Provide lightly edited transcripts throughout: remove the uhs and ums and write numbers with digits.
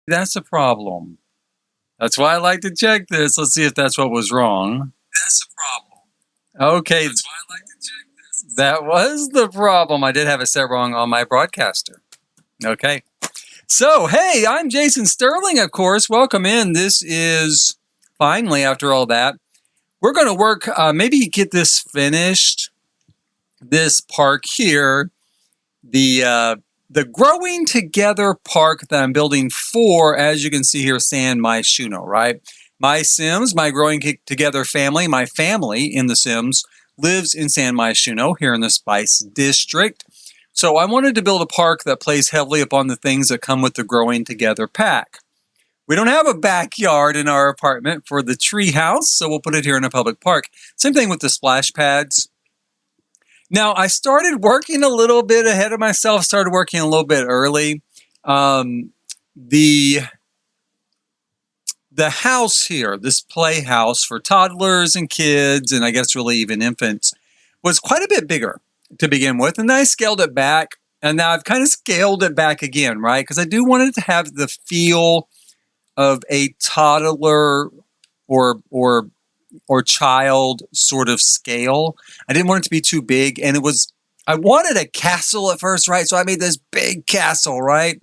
That's a problem. That's why I like to check this. Let's see if that's what was wrong. That's a problem. Okay. That's why I like to check this. That was the problem. I did have it set wrong on my broadcaster. Okay. So, hey, I'm Jason Sterling, of course. Welcome in. This is finally, after all that, we're going to work, maybe get this finished, this park here, the Growing Together park that I'm building for, as you can see here, San Myshuno, right? My Sims, my Growing Together family, my family in The Sims lives in San Myshuno here in the Spice District. So I wanted to build a park that plays heavily upon the things that come with the Growing Together pack. We don't have a backyard in our apartment for the tree house, so we'll put it here in a public park. Same thing with the splash pads. Now, I started working a little bit ahead of myself, started working a little bit early. The house here, this playhouse for toddlers and kids, and I guess really even infants, was quite a bit bigger to begin with. And then I scaled it back, and now I've kind of scaled it back again, right? Because I do want it to have the feel of a toddler or child sort of scale. I didn't want it to be too big, and I wanted a castle at first, right? So I made this big castle, right?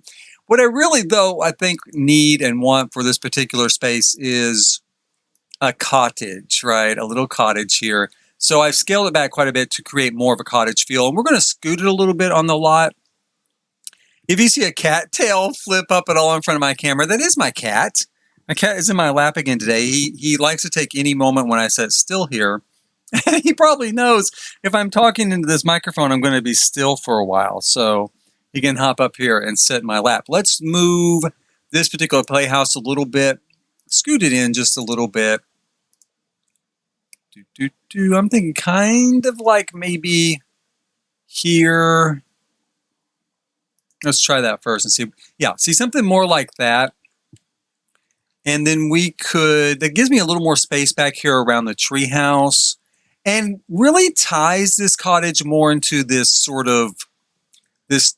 What I really, though, I think need and want for this particular space is a cottage, right? A little cottage here. So I've scaled it back quite a bit to create more of a cottage feel, and we're going to scoot it a little bit on the lot. If you see a cat tail flip up at all in front of my camera, that is my cat. My cat is in my lap again today. He likes to take any moment when I sit still here. He probably knows if I'm talking into this microphone, I'm going to be still for a while. So he can hop up here and sit in my lap. Let's move this particular playhouse a little bit. Scoot it in just a little bit. I'm thinking kind of like maybe here. Let's try that first and see. Yeah, see something more like that. And then that gives me a little more space back here around the treehouse and really ties this cottage more into this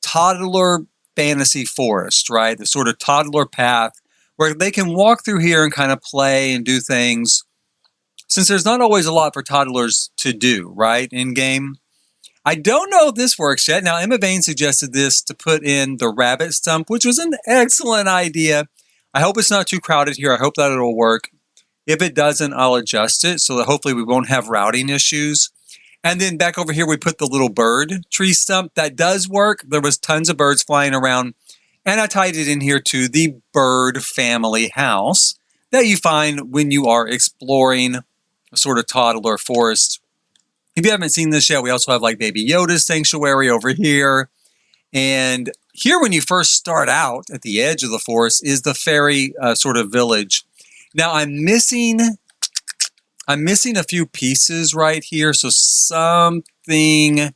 toddler fantasy forest, right? The sort of toddler path where they can walk through here and kind of play and do things, since there's not always a lot for toddlers to do, right, in game. I don't know if this works yet. Now, Emma Vane suggested this to put in the rabbit stump, which was an excellent idea. I hope it's not too crowded here. I hope that it'll work. If it doesn't, I'll adjust it so that hopefully we won't have routing issues. And then back over here, we put the little bird tree stump. That does work. There was tons of birds flying around. And I tied it in here to the bird family house that you find when you are exploring a sort of toddler forest. If you haven't seen this yet, we also have like Baby Yoda's sanctuary over here. And here, when you first start out at the edge of the forest, is the fairy sort of village. Now, I'm missing a few pieces right here. So I'm going to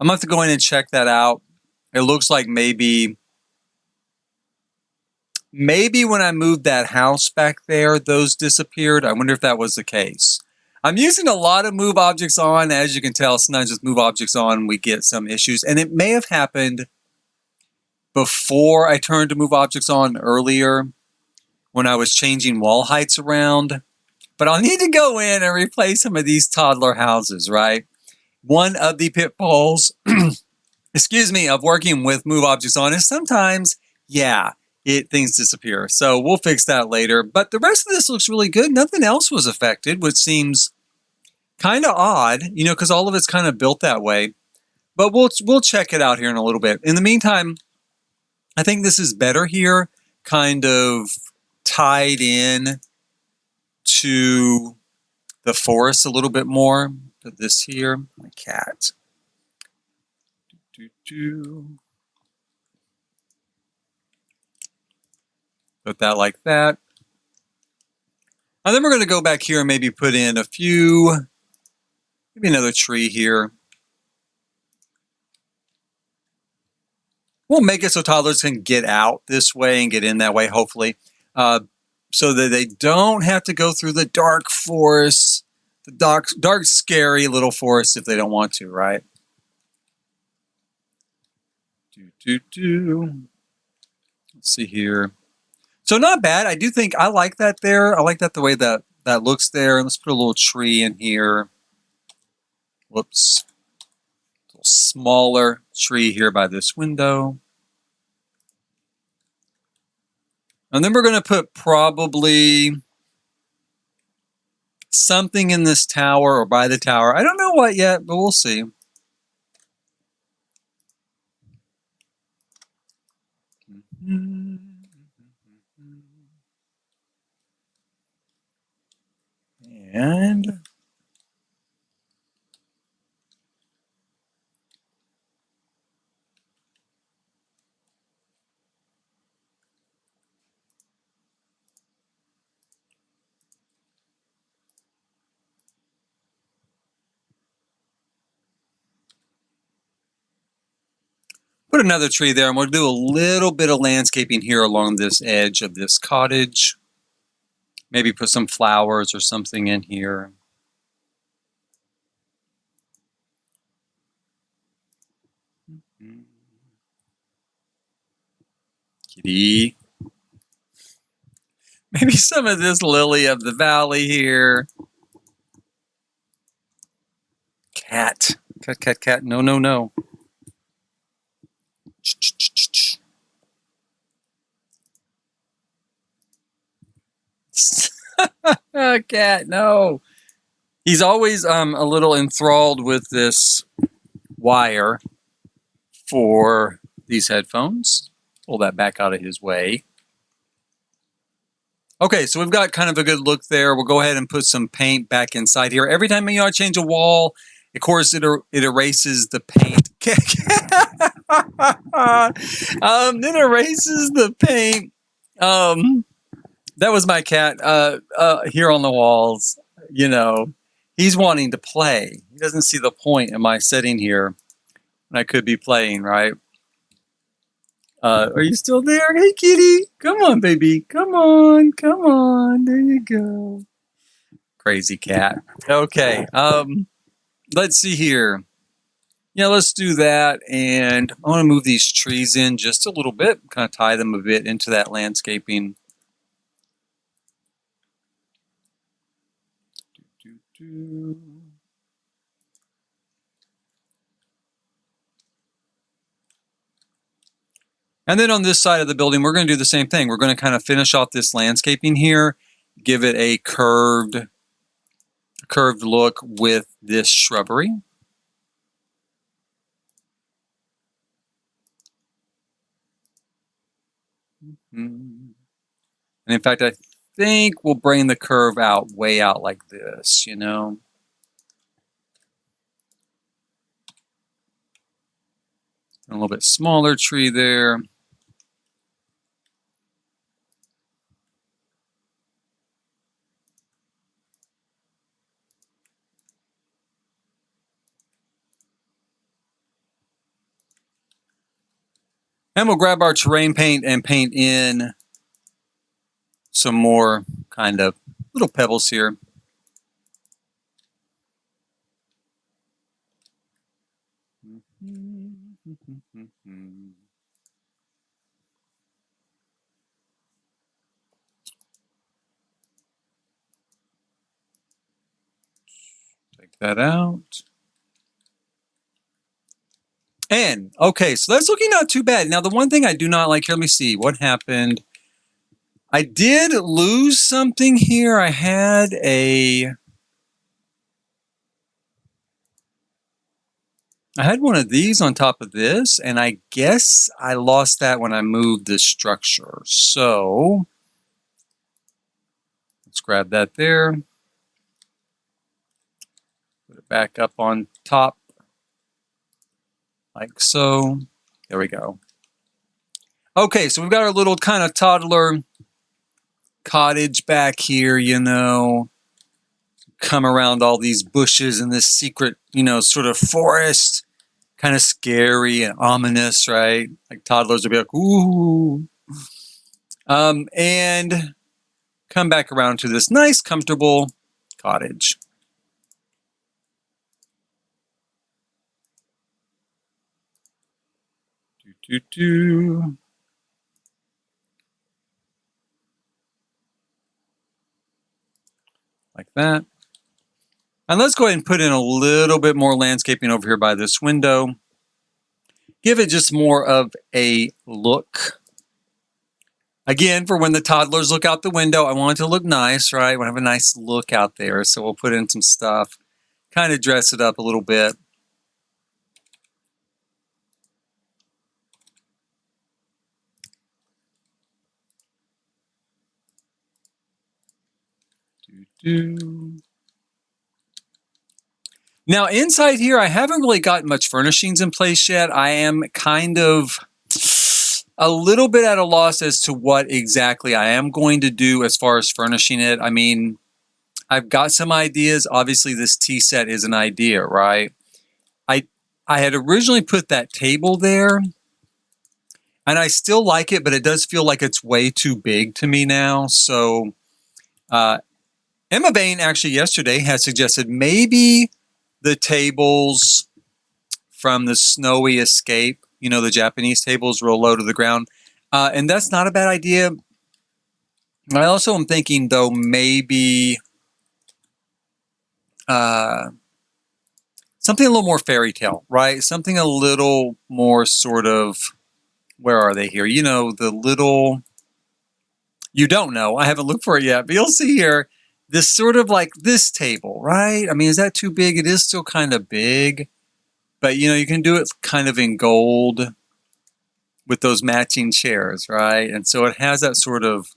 have to go in and check that out. It looks like maybe when I moved that house back there, those disappeared. I wonder if that was the case. I'm using a lot of move objects on. As you can tell, sometimes with move objects on, we get some issues. And it may have happened before I turned to move objects on earlier when I was changing wall heights around. But I'll need to go in and replace some of these toddler houses, right? One of the pitfalls, of working with move objects on is sometimes, things disappear. So we'll fix that later. But the rest of this looks really good. Nothing else was affected, which seems kind of odd, because all of it's kind of built that way. But we'll check it out here in a little bit. In the meantime, I think this is better here, kind of tied in to the forest a little bit more. Put this here, my cat. Put that like that. And then we're going to go back here and maybe put in maybe another tree here. We'll make it so toddlers can get out this way and get in that way, hopefully, so that they don't have to go through the dark forest, the dark, scary little forest if they don't want to, right? Let's see here. So not bad. I do think I like that there. I like that the way that looks there. Let's put a little tree in here. Whoops. A little smaller tree here by this window. And then we're going to put probably something in this tower or by the tower. I don't know what yet, but we'll see. And put another tree there, and we'll do a little bit of landscaping here along this edge of this cottage. Maybe put some flowers or something in here. Kitty. Maybe some of this lily of the valley here. Cat. Cat, cat, cat. No, no, no. Cat, no. He's always a little enthralled with this wire for these headphones. Pull that back out of his way. Okay, so we've got kind of a good look there. We'll go ahead and put some paint back inside here. Every time you change a wall, of course, it erases the paint. It erases the paint. That was my cat here on the walls. You know, he's wanting to play. He doesn't see the point in my sitting here when I could be playing, right? Are you still there? Hey, kitty. Come on, baby. Come on. Come on. There you go. Crazy cat. Okay. Let's see here. Yeah, let's do that. And I want to move these trees in just a little bit, kind of tie them a bit into that landscaping. And then on this side of the building, we're going to do the same thing. We're going to kind of finish off this landscaping here, give it a curved look with this shrubbery. And in fact, I think we'll bring the curve out, way out like this, you know. And a little bit smaller tree there. And we'll grab our terrain paint and paint in some more kind of little pebbles here. Take that out. And, okay, so that's looking not too bad. Now, the one thing I do not like here, let me see, what happened? I did lose something here. I had one of these on top of this, and I guess I lost that when I moved this structure. So, let's grab that there. Put it back up on top, like so. There we go. Okay, so we've got our little kind of toddler cottage back here, you know. Come around all these bushes in this secret, you know, sort of forest. Kind of scary and ominous, right? Like toddlers would be like, ooh. And come back around to this nice, comfortable cottage. like that. And let's go ahead and put in a little bit more landscaping over here by this window. Give it just more of a look. Again, for when the toddlers look out the window, I want it to look nice, right? I want to have a nice look out there. So we'll put in some stuff, kind of dress it up a little bit. Now, inside here, I haven't really got much furnishings in place yet. I am kind of a little bit at a loss as to what exactly I am going to do as far as furnishing it. I mean, I've got some ideas. Obviously, this tea set is an idea, right? I had originally put that table there, and I still like it, but it does feel like it's way too big to me now. So Emma Bain actually yesterday had suggested maybe the tables from the Snowy Escape, you know, the Japanese tables real low to the ground. And that's not a bad idea. I also am thinking, though, maybe something a little more fairy tale, right? Something a little more sort of, where are they here? You know, the little, you don't know. I haven't looked for it yet, but you'll see here. This sort of like this table, right? I mean, is that too big? It is still kind of big. But, you know, you can do it kind of in gold with those matching chairs, right? And so it has that sort of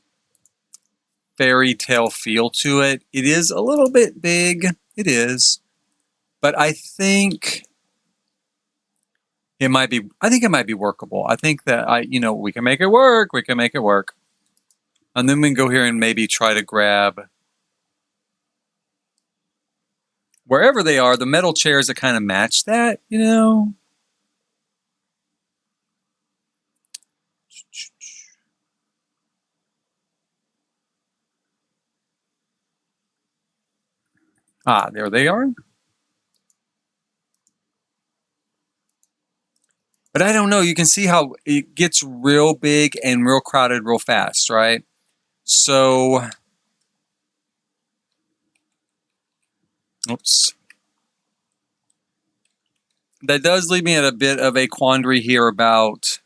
fairy tale feel to it. It is a little bit big. It is. But I think it might be workable. I think that we can make it work. We can make it work. And then we can go here and maybe try to grab, wherever they are, the metal chairs that kind of match that, you know. Ah, there they are. But I don't know. You can see how it gets real big and real crowded real fast, right? So, oops. That does leave me at a bit of a quandary here about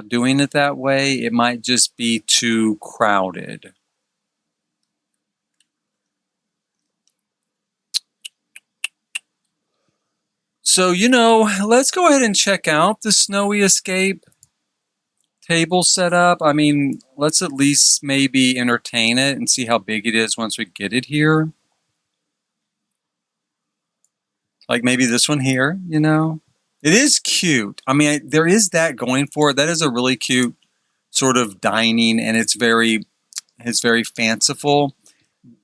doing it that way. It might just be too crowded. So, you know, let's go ahead and check out the Snowy Escape table setup. I mean, let's at least maybe entertain it and see how big it is once we get it here. Like maybe this one here, you know. It is cute. I mean, there is that going for it. That is a really cute sort of dining, and it's very fanciful.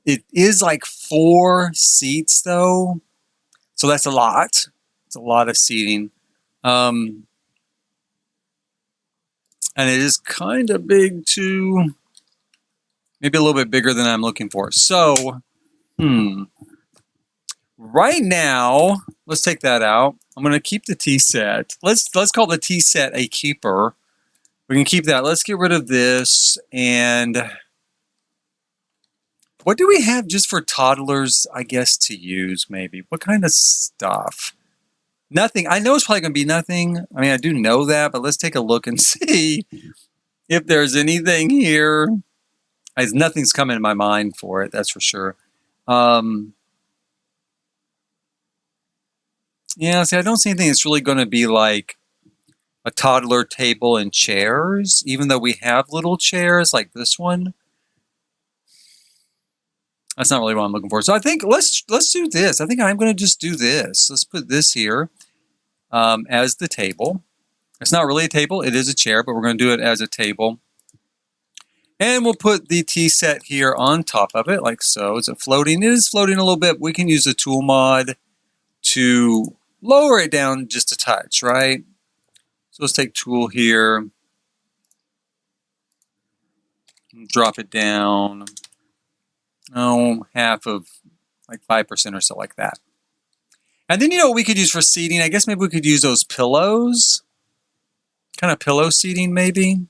It is like 4 seats though, so that's a lot. It's a lot of seating, and it is kind of big too. Maybe a little bit bigger than I'm looking for. So, right now, let's take that out. I'm going to keep the tea set. Let's call the tea set a keeper. We can keep that. Let's get rid of this. And what do we have just for toddlers, I guess, to use maybe? What kind of stuff? Nothing. I know it's probably going to be nothing. I mean, I do know that, but let's take a look and see if there's anything here. Nothing's coming to my mind for it, that's for sure. Yeah, see, I don't see anything that's really going to be like a toddler table and chairs, even though we have little chairs like this one. That's not really what I'm looking for. So I think let's do this. I think I'm going to just do this. Let's put this here as the table. It's not really a table. It is a chair, but we're going to do it as a table. And we'll put the tea set here on top of it, like so. Is it floating? It is floating a little bit. We can use the tool mod to lower it down just a touch, right? So let's take tool here, drop it down, half of like 5% or so, like that. And then, you know what we could use for seating? I guess maybe we could use those pillows, kind of pillow seating maybe.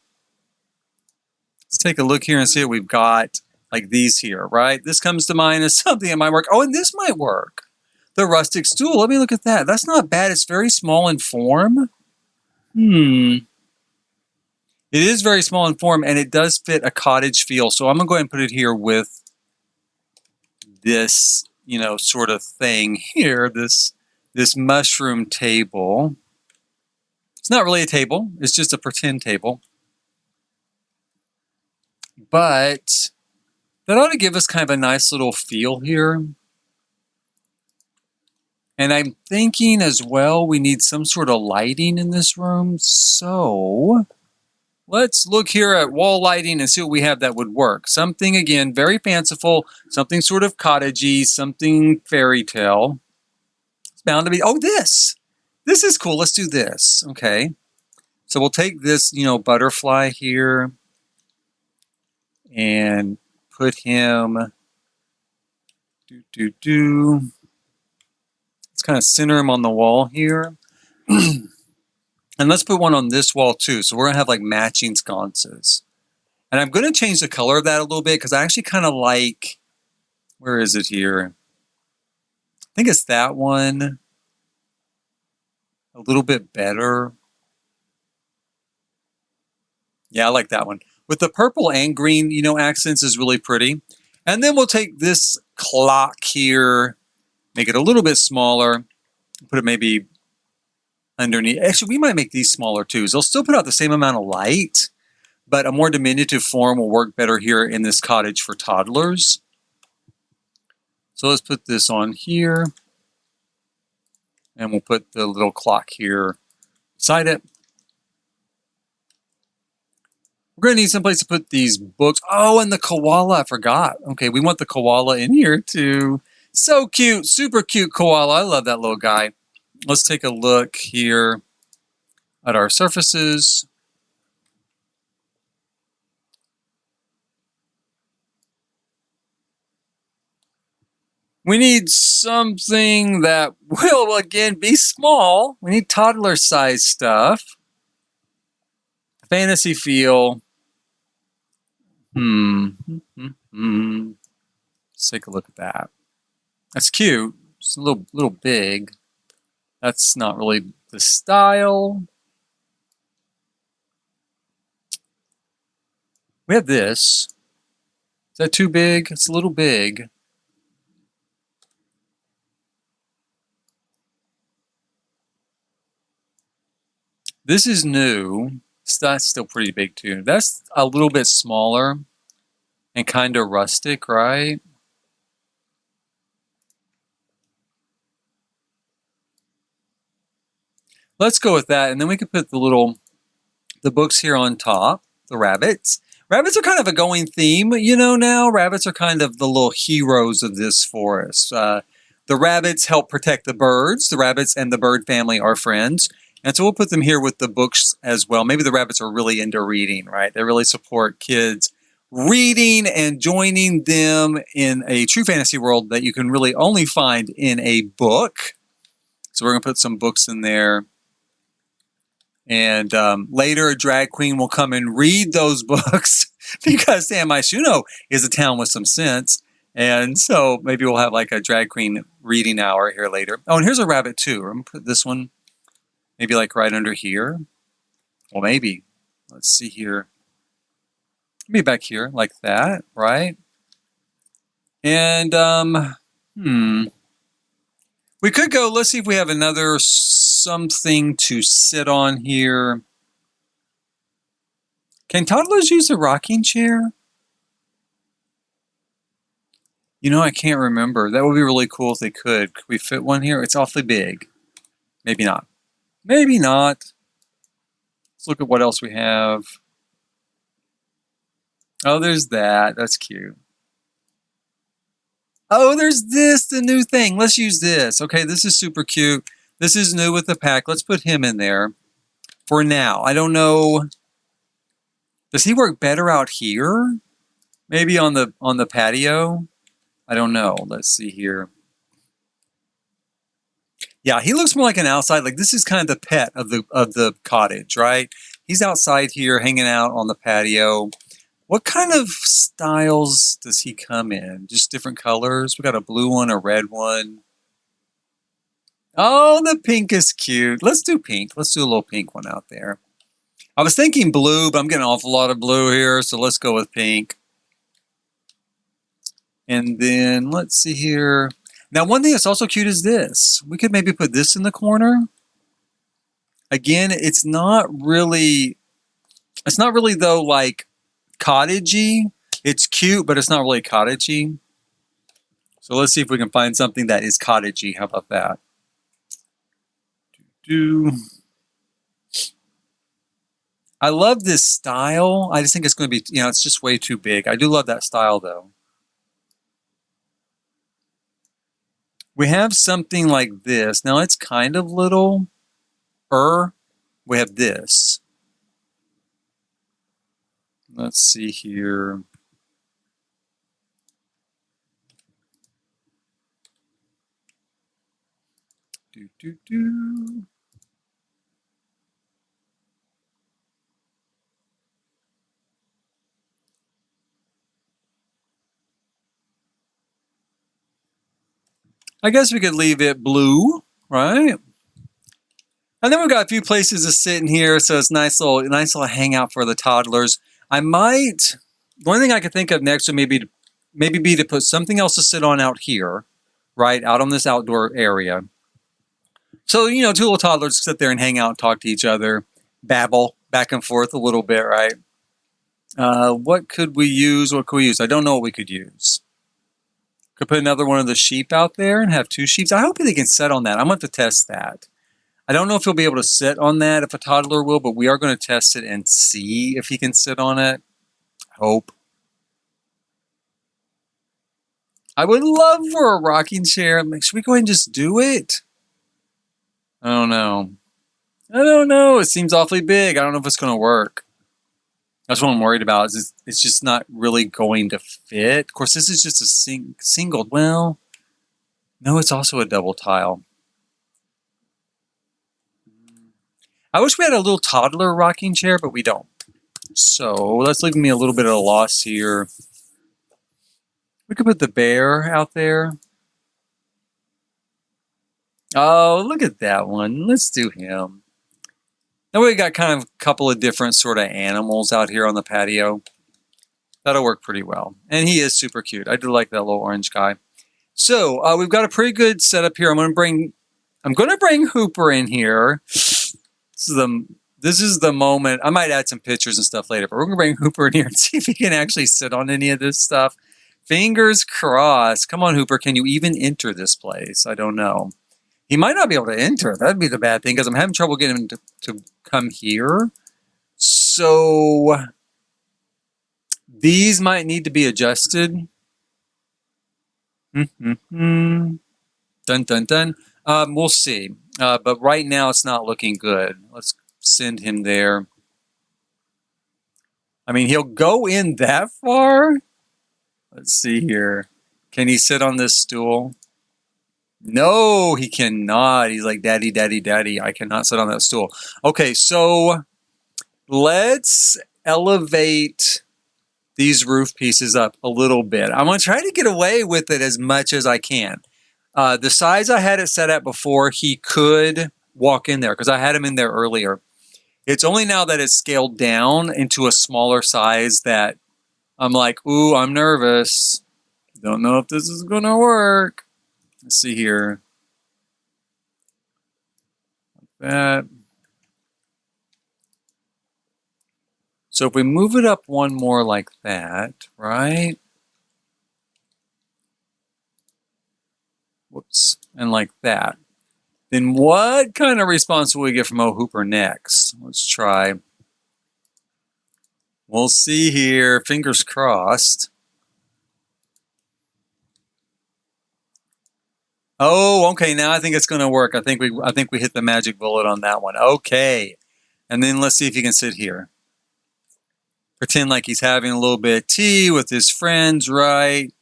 Let's take a look here and see what we've got. like these here, right? This comes to mind as something that might work. Oh, and this might work. The rustic stool. Let me look at that. That's not bad. It's very small in form. It is very small in form, and it does fit a cottage feel. So I'm going to go ahead and put it here with this, you know, sort of thing here, this mushroom table. It's not really a table. It's just a pretend table. But that ought to give us kind of a nice little feel here. And I'm thinking as well, we need some sort of lighting in this room. So let's look here at wall lighting and see what we have that would work. Something, again, very fanciful, something sort of cottagey, something fairy tale. It's bound to be, oh, this is cool. Let's do this. Okay. So we'll take this, you know, butterfly here and put him, let's kind of center him on the wall here. And let's put one on this wall too. So we're going to have like matching sconces. And I'm going to change the color of that a little bit because I actually kind of like, where is it here? I think it's that one. A little bit better. Yeah, I like that one. With the purple and green, you know, accents is really pretty. And then we'll take this clock here, make it a little bit smaller, put it maybe underneath. Actually, we might make these smaller too. So they'll still put out the same amount of light, but a more diminutive form will work better here in this cottage for toddlers. So let's put this on here. And we'll put the little clock here beside it. We're going to need someplace to put these books. Oh, and the koala, I forgot. Okay, we want the koala in here too. So cute, super cute koala. I love that little guy. Let's take a look here at our surfaces. We need something that will, again, be small. We need toddler-sized stuff. Fantasy feel. Let's take a look at that. That's cute. It's a little big. That's not really the style. We have this. Is that too big? It's a little big. This is new. That's still pretty big too. That's a little bit smaller and kind of rustic, right? Let's go with that, and then we can put the books here on top, the rabbits. Rabbits are kind of a going theme, you know, now. Rabbits are kind of the little heroes of this forest. The rabbits help protect the birds. The rabbits and the bird family are friends. And so we'll put them here with the books as well. Maybe the rabbits are really into reading, right? They really support kids reading and joining them in a true fantasy world that you can really only find in a book. So we're going to put some books in there. And later, a drag queen will come and read those books because San Myshuno is a town with some sense. And so maybe we'll have like a drag queen reading hour here later. Oh, and here's a rabbit too. I'm going to put this one maybe like right under here. Well, maybe. Let's see here. Maybe back here like that, right? And, we could go, let's see if we have another something to sit on here. Can toddlers use a rocking chair? You know, I can't remember. That would be really cool if they could. Could we fit one here? It's awfully big. Maybe not. Maybe not. Let's look at what else we have. Oh, there's that. That's cute. Oh, there's this, the new thing. Let's use this. Okay, this is super cute. This is new with the pack. Let's put him in there for now. I don't know. Does he work better out here? Maybe on the patio? I don't know. Let's see here. Yeah, he looks more like an outside. Like this is kind of the pet of the cottage, right? He's outside here hanging out on the patio. What kind of styles does he come in? Just different colors? We got a blue one, a red one. Oh, the pink is cute. Let's do pink. Let's do a little pink one out there. I was thinking blue, but I'm getting an awful lot of blue here, so let's go with pink. And then let's see here. Now, one thing that's also cute is this. We could maybe put this in the corner. Again, it's not really though like cottagey. It's cute, but it's not really cottagey. So let's see if we can find something that is cottagey. How about that? I love this style. I just think it's going to be, it's just way too big. I do love that style though. We have something like this. Now it's kind of little. We have this. Let's see here. I guess we could leave it blue, right? And then we've got a few places to sit in here, so it's nice little hangout for the toddlers. The only thing I could think of next would maybe be to put something else to sit on out here, right, out on this outdoor area. So, two little toddlers sit there and hang out and talk to each other, babble back and forth a little bit, right? What could we use? I don't know what we could use. Could put another one of the sheep out there and have 2 sheep. I hope they can sit on that. I'm going to test that. I don't know if he'll be able to sit on that, if a toddler will, but we are going to test it and see if he can sit on it. Hope. I would love for a rocking chair. Should we go ahead and just do it? I don't know. It seems awfully big. I don't know if it's going to work. That's what I'm worried about. It's just not really going to fit. Of course, this is just a single. Well, no, it's also a double tile. I wish we had a little toddler rocking chair, but we don't. So that's leaving me a little bit of a loss here. We could put the bear out there. Oh, look at that one. Let's do him. Now we got kind of a couple of different sort of animals out here on the patio. That'll work pretty well. And he is super cute. I do like that little orange guy. So we've got a pretty good setup here. I'm going to bring Hooper in here. This is the moment. I might add some pictures and stuff later, but we're going to bring Hooper in here and see if he can actually sit on any of this stuff. Fingers crossed. Come on, Hooper. Can you even enter this place? I don't know. He might not be able to enter. That'd be the bad thing because I'm having trouble getting him to come here. So these might need to be adjusted. Dun, dun, dun. We'll see. But right now it's not looking good. Let's send him there. I mean, he'll go in that far. Let's see here. Can he sit on this stool? No, he cannot. He's like, daddy, daddy, daddy. I cannot sit on that stool. Okay, so let's elevate these roof pieces up a little bit. I'm going to try to get away with it as much as I can. The size I had it set at before, he could walk in there because I had him in there earlier. It's only now that it's scaled down into a smaller size that I'm like, ooh, I'm nervous. Don't know if this is going to work. Let's see here. Like that. So if we move it up one more like that, right? Whoops. And like that. Then what kind of response will we get from O Hooper next? Let's try. We'll see here. Fingers crossed. Oh, okay. Now I think it's going to work. I think we hit the magic bullet on that one. Okay. And then let's see if he can sit here. Pretend like he's having a little bit of tea with his friends, right?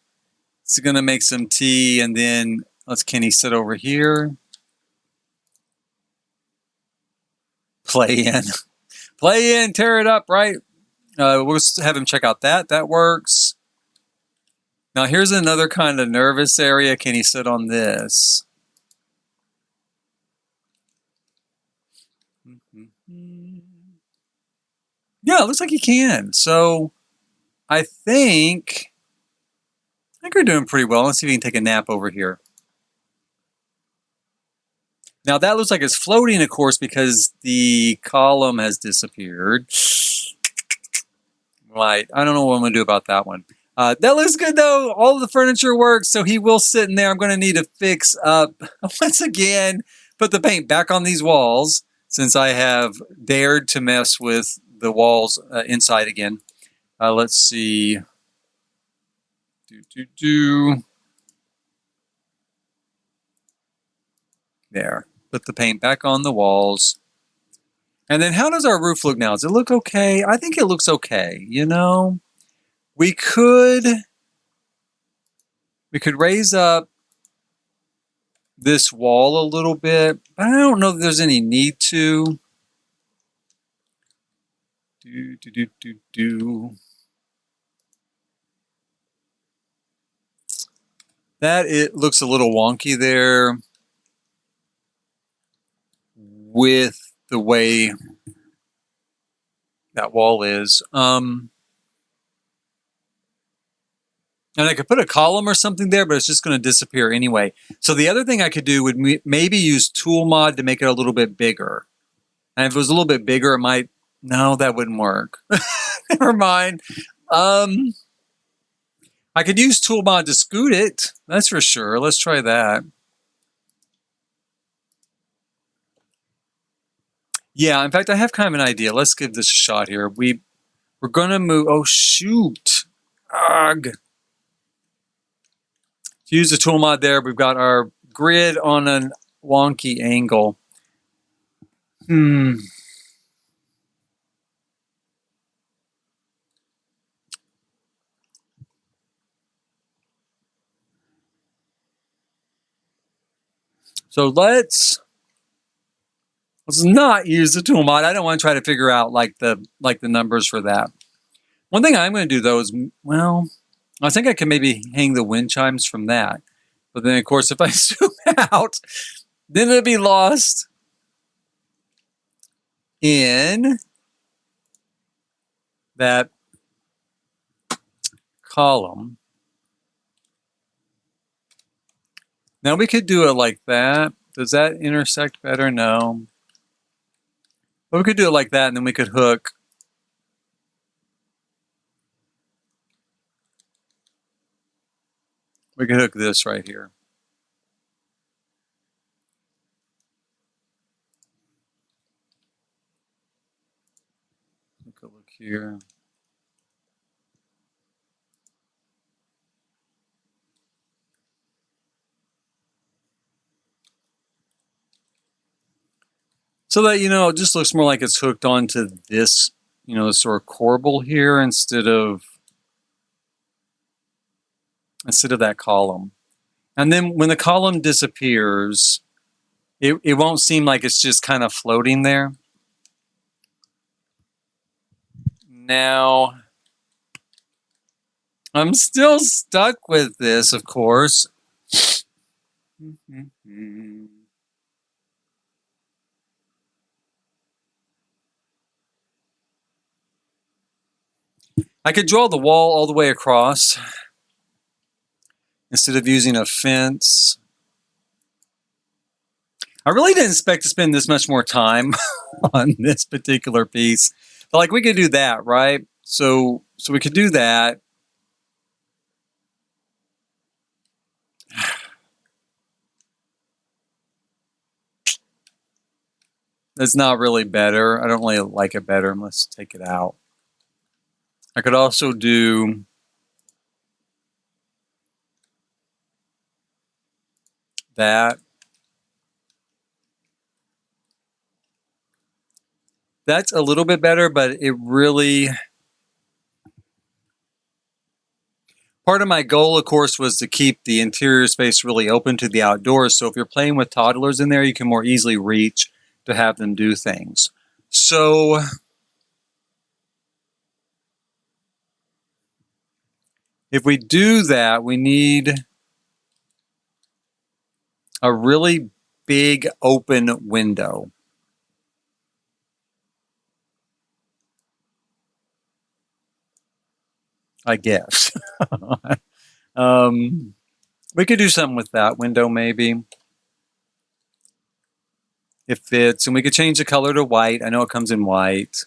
He's going to make some tea, and then can he sit over here? Play in. Play in, tear it up, right? We'll just have him check out that. That works. Now here's another kind of nervous area. Can he sit on this? Yeah, it looks like he can. So I think we're doing pretty well. Let's see if we can take a nap over here. Now that looks like it's floating, of course, because the column has disappeared. Right. I don't know what I'm going to do about that one. That looks good, though. All of the furniture works, so he will sit in there. I'm going to need to fix up, once again, put the paint back on these walls, since I have dared to mess with the walls inside again. Let's see. There. Put the paint back on the walls. And then how does our roof look now? Does it look okay? I think it looks okay, you know? We could raise up this wall a little bit, but I don't know that there's any need to. That it looks a little wonky there with the way that wall is. And I could put a column or something there, but it's just going to disappear anyway. So the other thing I could do would maybe use Tool Mod to make it a little bit bigger. And if it was a little bit bigger, it might... No, that wouldn't work. Never mind. I could use Tool Mod to scoot it. That's for sure. Let's try that. Yeah, in fact, I have kind of an idea. Let's give this a shot here. We're going to move... Oh, shoot. Ugh. To use the Tool Mod there, we've got our grid on a wonky angle. So let's not use the Tool Mod. I don't want to try to figure out like the numbers for that. One thing I'm going to do though is, well, I think I can maybe hang the wind chimes from that. But then of course if I zoom out, then it'll be lost in that column. Now we could do it like that. Does that intersect better? No. But we could do it like that, and then we could hook this right here. Take a look here. So that, you know, it just looks more like it's hooked onto this, you know, sort of corbel here instead of that column. And then when the column disappears, it won't seem like it's just kind of floating there. Now, I'm still stuck with this, of course. I could draw the wall all the way across instead of using a fence. I really didn't expect to spend this much more time on this particular piece. But like we could do that, right? So we could do that. That's not really better. I don't really like it better. Let's take it out. I could also do that. That's a little bit better, but it really... Part of my goal, of course, was to keep the interior space really open to the outdoors. So if you're playing with toddlers in there, you can more easily reach to have them do things. So If we do that, we need a really big open window. I guess. We could do something with that window maybe. It fits, and we could change the color to white. I know it comes in white.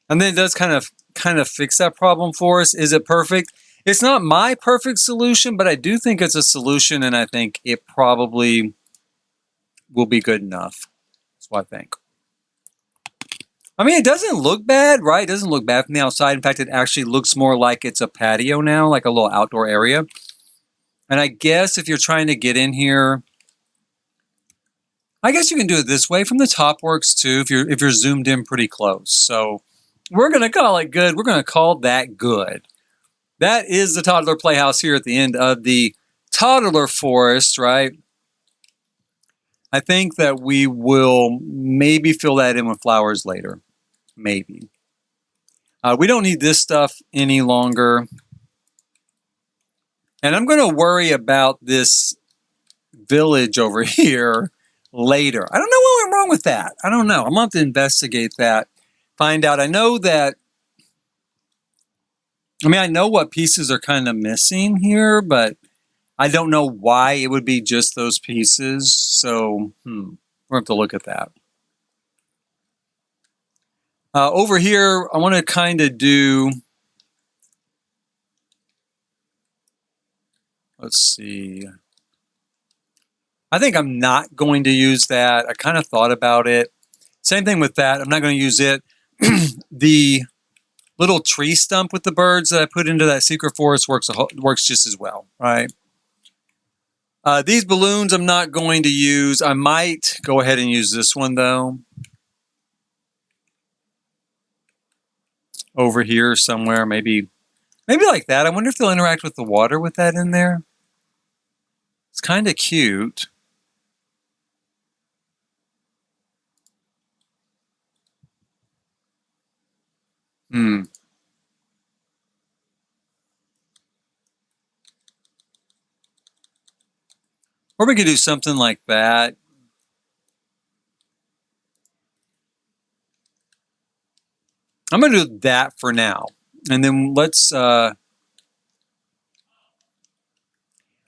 And then it does kind of fix that problem for us. Is it perfect? It's not my perfect solution, but I do think it's a solution, and I think it probably will be good enough. That's what I think. I mean, it doesn't look bad, right? It doesn't look bad from the outside. In fact, it actually looks more like it's a patio now, like a little outdoor area. And I guess if you're trying to get in here, I guess you can do it this way. From the top works too, if you're zoomed in pretty close. So we're going to call it good. We're going to call that good. That is the toddler playhouse here at the end of the toddler forest, right? I think that we will maybe fill that in with flowers later. Maybe. We don't need this stuff any longer. And I'm going to worry about this village over here later. I don't know what went wrong with that. I don't know. I'm going to have to investigate that. Find out. I know what pieces are kind of missing here, but I don't know why it would be just those pieces. So we're going to have to look at that. Over here, I want to kind of do, let's see. I think I'm not going to use that. I kind of thought about it. Same thing with that. I'm not going to use it. The little tree stump with the birds that I put into that secret forest works just as well, right? These balloons I'm not going to use. I might go ahead and use this one, though. Over here somewhere, maybe like that. I wonder if they'll interact with the water with that in there. It's kind of cute. Or we could do something like that. I'm going to do that for now. And then let's, I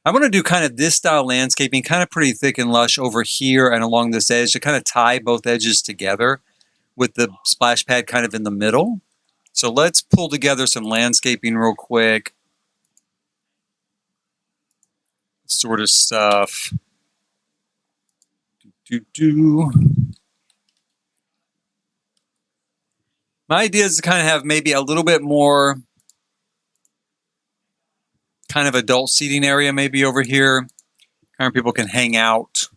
want to do kind of this style landscaping, kind of pretty thick and lush over here and along this edge to kind of tie both edges together with the splash pad kind of in the middle. So let's pull together some landscaping real quick. Sort of stuff. My idea is to kind of have maybe a little bit more kind of adult seating area maybe over here. Kind of people can hang out.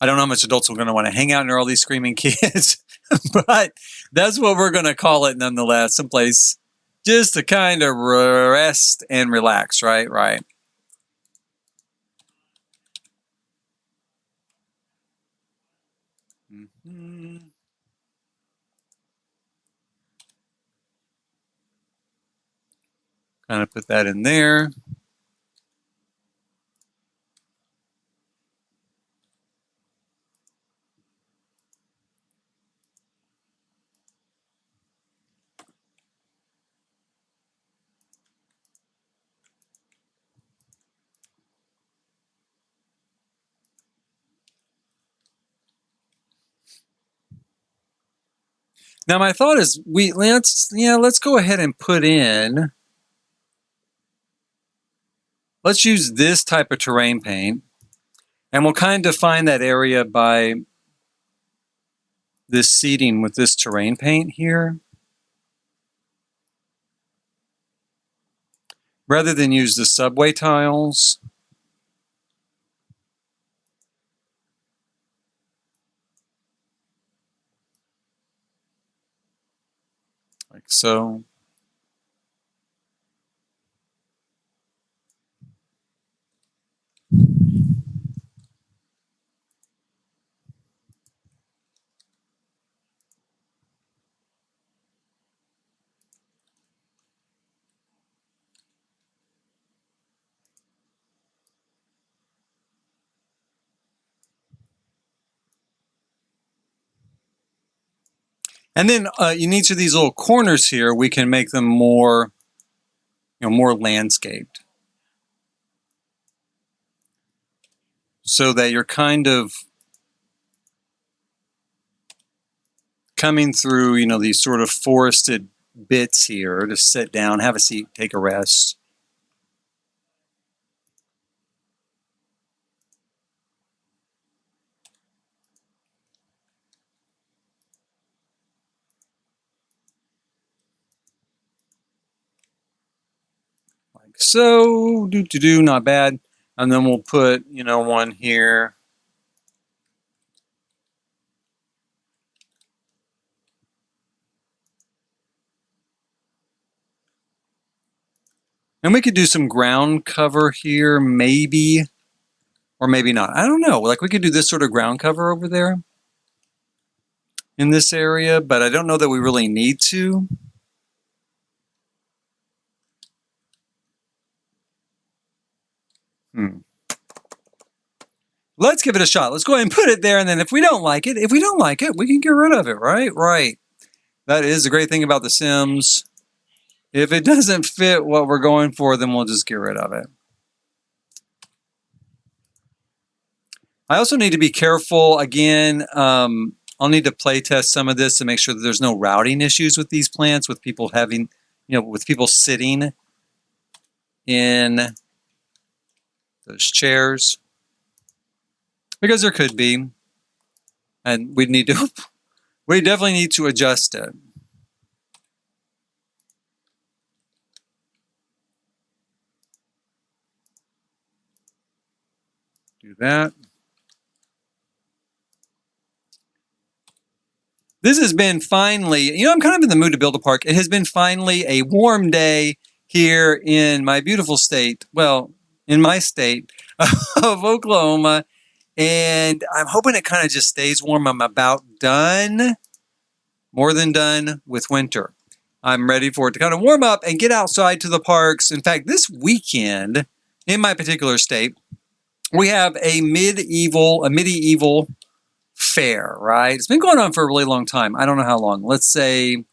I don't know how much adults are going to want to hang out near all these screaming kids, but that's what we're going to call it nonetheless. Someplace just to kind of rest and relax, right? Right. Mm-hmm. Kind of put that in there. Now my thought is let's go ahead and put in, let's use this type of terrain paint, and we'll kind of define that area by this seating with this terrain paint here. Rather than use the subway tiles. Like so. And then in each of these little corners here, we can make them more, more landscaped. So that you're kind of coming through, these sort of forested bits here to sit down, have a seat, take a rest. Like so, not bad. And then we'll put, one here. And we could do some ground cover here, maybe, or maybe not. I don't know. Like we could do this sort of ground cover over there in this area, but I don't know that we really need to. Let's give it a shot. Let's go ahead and put it there, and then if we don't like it, we can get rid of it, right? Right. That is the great thing about The Sims. If it doesn't fit what we're going for, then we'll just get rid of it. I also need to be careful. Again, I'll need to play test some of this to make sure that there's no routing issues with these plants, with people having, with people sitting in those chairs. Because there could be. And we definitely need to adjust it. Do that. This has been finally, I'm kind of in the mood to build a park. It has been finally a warm day here in my beautiful state. Well, in my state of Oklahoma. And I'm hoping it kind of just stays warm. I'm about done, more than done with winter. I'm ready for it to kind of warm up and get outside to the parks. In fact, this weekend, in my particular state, we have a medieval fair, right? It's been going on for a really long time. I don't know how long. Let's say,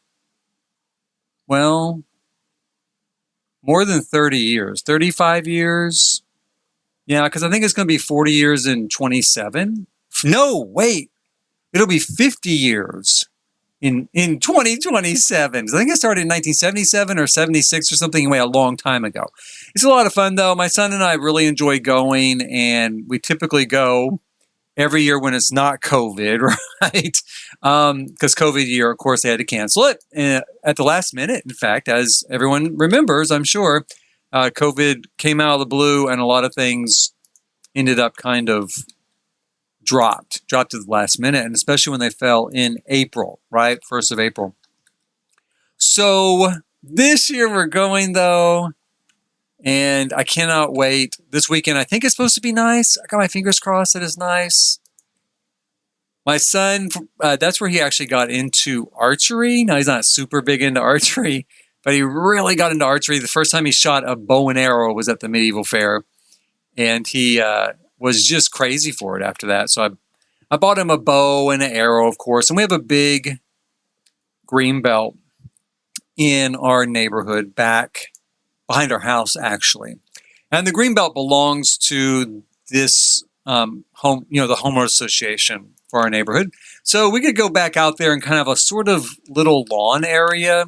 well, more than 30 years, 35 years. Yeah, because I think it's going to be 40 years in 27. No, wait. It'll be 50 years in 2027. I think it started in 1977 or 76 or something, anyway, a long time ago. It's a lot of fun, though. My son and I really enjoy going, and we typically go every year when it's not COVID, right? Because COVID year, of course, they had to cancel it at the last minute. In fact, as everyone remembers, I'm sure, COVID came out of the blue, and a lot of things ended up kind of dropped to the last minute, and especially when they fell in April, right? 1st of April. So this year we're going, though, and I cannot wait. This weekend, I think it's supposed to be nice. I got my fingers crossed that it's nice. My son, that's where he actually got into archery. Now, he's not super big into archery, but he really got into archery. The first time he shot a bow and arrow was at the medieval fair, and he was just crazy for it after that. So I bought him a bow and an arrow, of course, and we have a big green belt in our neighborhood back behind our house, actually. And the green belt belongs to this home, the homeowner association for our neighborhood. So we could go back out there and kind of a sort of little lawn area.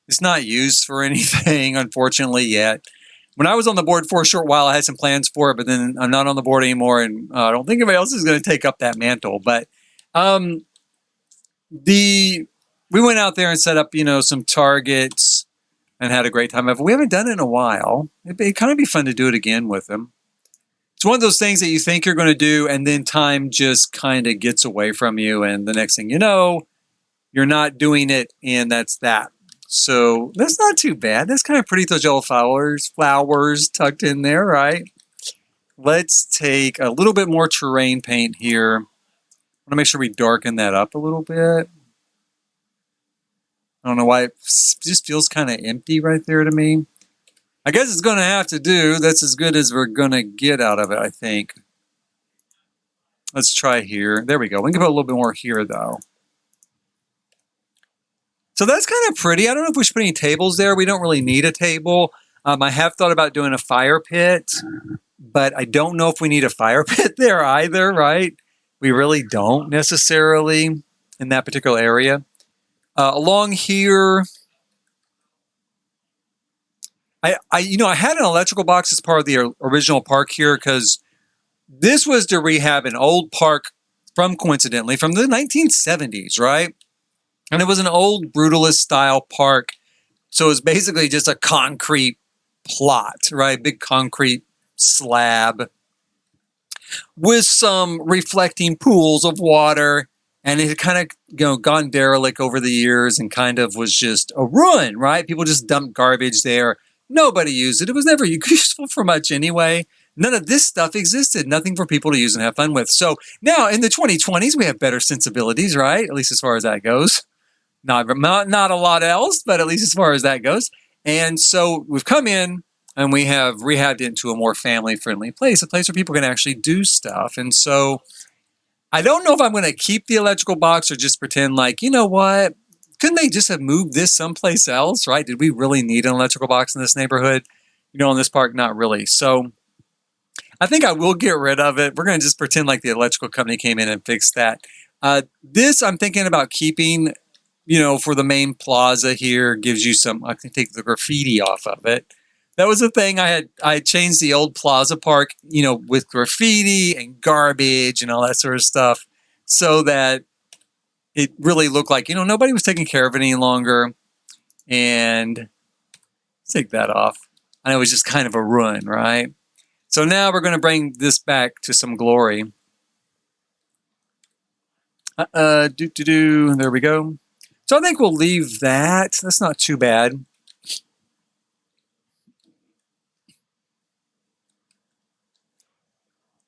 It's not used for anything, unfortunately, yet. When I was on the board for a short while, I had some plans for it, but then I'm not on the board anymore, and I don't think anybody else is going to take up that mantle. But we went out there and set up, some targets and had a great time. We haven't done it in a while. It'd kind of be fun to do it again with them. It's one of those things that you think you're going to do, and then time just kind of gets away from you, and the next thing you know, you're not doing it, and that's that. So that's not too bad. That's kind of pretty, those yellow flowers tucked in there, right? Let's take a little bit more terrain paint here. I want to make sure we darken that up a little bit. I don't know why it just feels kind of empty right there to me. I guess it's going to have to do. That's as good as we're going to get out of it, I think. Let's try here. There we go. We can put a little bit more here, though. So that's kind of pretty. I don't know if we should put any tables there. We don't really need a table. I have thought about doing a fire pit, but I don't know if we need a fire pit there either, right? We really don't necessarily in that particular area. Along here, I had an electrical box as part of the original park here because this was to rehab an old park coincidentally, from the 1970s, right? And it was an old brutalist style park. So it was basically just a concrete plot, right? Big concrete slab with some reflecting pools of water. And it had kind of gone derelict over the years and kind of was just a ruin, right? People just dumped garbage there. Nobody used it. It was never useful for much anyway. None of this stuff existed. Nothing for people to use and have fun with. So now in the 2020s, we have better sensibilities, right? At least as far as that goes. Not a lot else, but at least as far as that goes. And so we've come in and we have rehabbed it into a more family-friendly place, a place where people can actually do stuff. And so I don't know if I'm going to keep the electrical box or just pretend like, you know what? Couldn't they just have moved this someplace else, right? Did we really need an electrical box in this neighborhood? In this park, not really. So I think I will get rid of it. We're going to just pretend like the electrical company came in and fixed that. This I'm thinking about keeping, for the main plaza here. Gives you I can take the graffiti off of it. That was the thing I changed the old plaza park, with graffiti and garbage and all that sort of stuff so that it really looked like, nobody was taking care of it any longer. And take that off. And it was just kind of a ruin, right? So now we're going to bring this back to some glory. There we go. So I think we'll leave that. That's not too bad.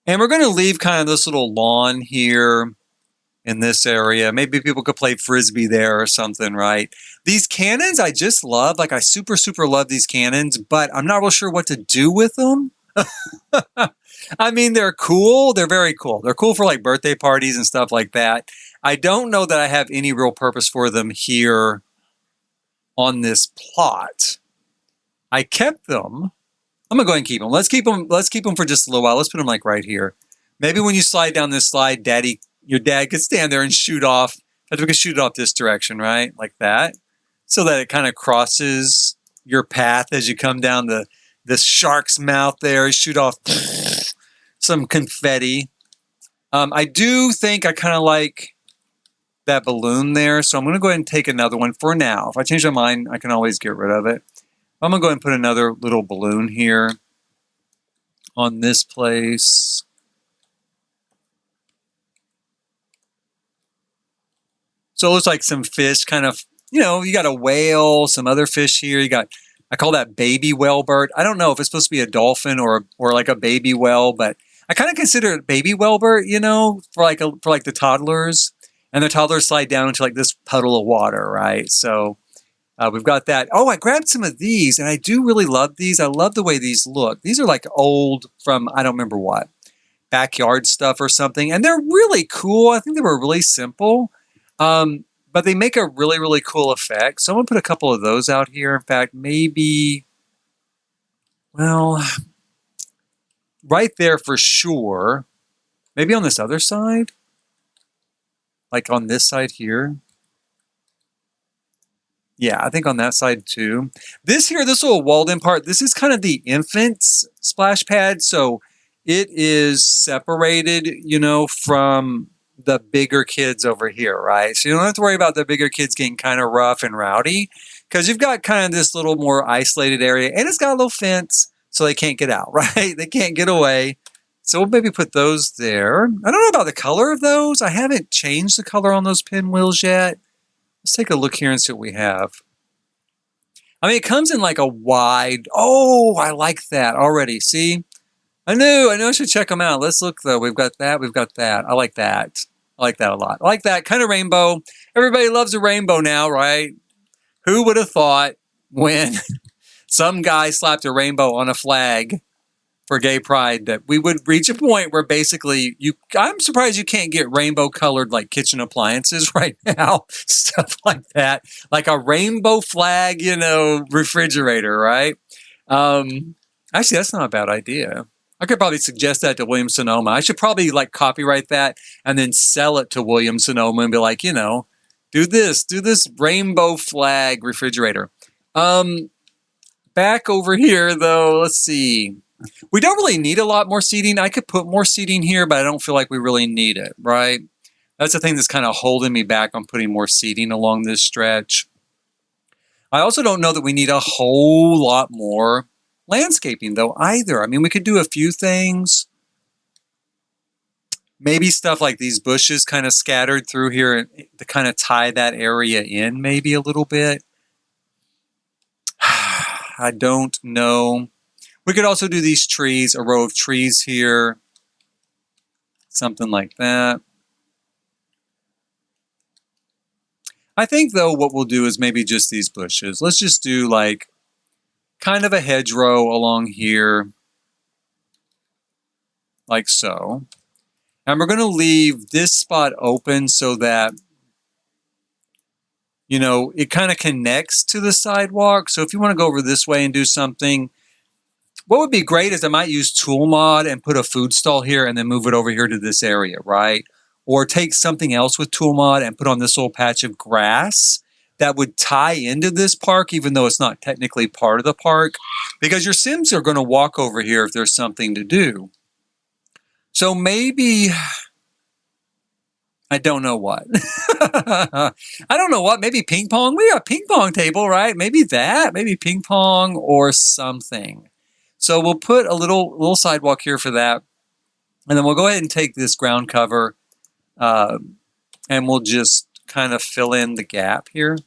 And we're going to leave kind of this little lawn here in this area. Maybe people could play Frisbee there or something, right? These cannons I just love. Like I super, super love these cannons, but I'm not real sure what to do with them. I mean, they're cool. They're very cool. They're cool for like birthday parties and stuff like that. I don't know that I have any real purpose for them here on this plot. I kept them. I'm gonna go ahead and keep them. Let's keep them. Let's keep them for just a little while. Let's put them like right here. Maybe when you slide down this slide, your dad could stand there and shoot off. We could shoot it off this direction, right? Like that. So that it kind of crosses your path as you come down the shark's mouth there. Shoot off some confetti. I do think I kind of like that balloon there. So I'm going to go ahead and take another one for now. If I change my mind, I can always get rid of it. I'm going to go ahead and put another little balloon here on this place. So it looks like some fish kind of, you got a whale, some other fish here. You got, I call that baby whale bird. I don't know if it's supposed to be a dolphin or like a baby whale, but I kind of consider it baby whale bird, for like the toddlers. And the toddlers slide down into like this puddle of water, right? So we've got that. Oh, I grabbed some of these, and I do really love these. I love the way these look. These are like old from, I don't remember what, backyard stuff or something. And they're really cool. I think they were really simple. But they make a really, really cool effect. So I'm going to put a couple of those out here. In fact, maybe, well, right there for sure. Maybe on this other side. Like on this side here. Yeah, I think on that side too. This little walled-in part, this is kind of the infant's splash pad. So it is separated, from the bigger kids over here, right? So you don't have to worry about the bigger kids getting kind of rough and rowdy because you've got kind of this little more isolated area, and it's got a little fence so they can't get out, right? They can't get away. So we'll maybe put those there. I don't know about the color of those. I haven't changed the color on those pinwheels yet. Let's take a look here and see what we have. I mean, it comes in like a wide, oh, I like that already. See? I know I should check them out. Let's look though. We've got that. I like that. I like that a lot. I like that kind of rainbow. Everybody loves a rainbow now, right? Who would have thought when some guy slapped a rainbow on a flag for gay pride that we would reach a point where basically I'm surprised you can't get rainbow colored like kitchen appliances right now, stuff like that, like a rainbow flag, refrigerator, right? Actually, that's not a bad idea. I could probably suggest that to Williams Sonoma. I should probably like copyright that and then sell it to Williams Sonoma and be like, do this rainbow flag refrigerator. Back over here though, let's see. We don't really need a lot more seating. I could put more seating here, but I don't feel like we really need it, right? That's the thing that's kind of holding me back on putting more seating along this stretch. I also don't know that we need a whole lot more landscaping though either. I mean, we could do a few things. Maybe stuff like these bushes kind of scattered through here to kind of tie that area in maybe a little bit. I don't know. We could also do these trees, a row of trees here. Something like that. I think though what we'll do is maybe just these bushes. Let's just do like kind of a hedgerow along here. Like so. And we're going to leave this spot open so that, it kind of connects to the sidewalk. So if you want to go over this way and do something, what would be great is I might use Tool Mod and put a food stall here and then move it over here to this area, right? Or take something else with Tool Mod and put on this little patch of grass that would tie into this park, even though it's not technically part of the park, because your Sims are going to walk over here if there's something to do. So maybe, I don't know what. I don't know what, maybe ping pong. We got a ping pong table, right? Maybe that, maybe ping pong or something. So we'll put a little sidewalk here for that. And then we'll go ahead and take this ground cover and we'll just kind of fill in the gap here.